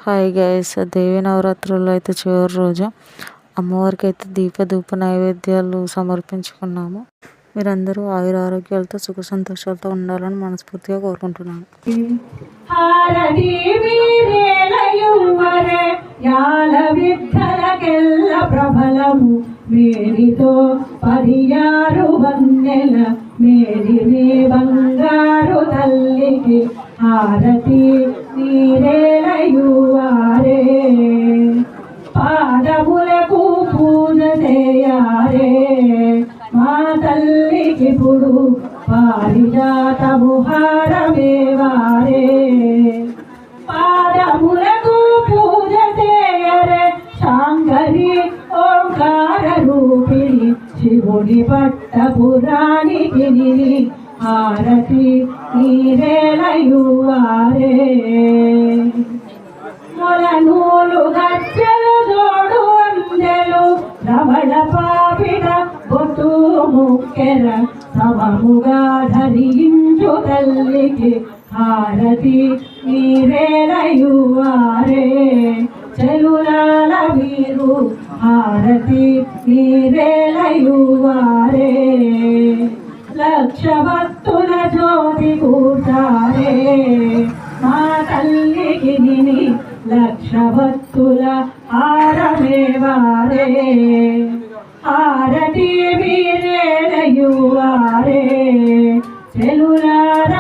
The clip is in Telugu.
హాయ్ గైస్, దేవి నవరాత్రుల్లో అయితే చివరి రోజు అమ్మవారికి అయితే దీపధూప నైవేద్యాలు సమర్పించుకున్నాము. మీరందరూ ఆయుర ఆరోగ్యాలతో సుఖ సంతోషాలతో ఉండాలని మనస్ఫూర్తిగా కోరుకుంటున్నాను. మేరితో 16 వన్నెల మేరి మీ బంగారు తల్లికి హారతి నీరేలయువారే, పాదములకు పూజ చేయారే. మా తల్లికి పుడు పారిజాతము హారమేవారే, పాదములకు పూజ చేయరే. శాంకరి ఓంకార రూపిణి శివుని పట్టపురానికి హారతి నీరేలయువారే. మొలనూలు గజ్జలు జోడు అందెలు రమణ పాపిడ బొట్టు ముక్కెర సమముగా ధరించు తల్లికి హారతి నీరేలయువారే. చెలులాల వీరు హారతి నీరేలయువారే. లక్షభక్తుల జ్యోతి కూర్చారే, మా తల్లికి లక్షభక్తుల హారమేవారే. హారతి వీరేలయువారే, చెలులార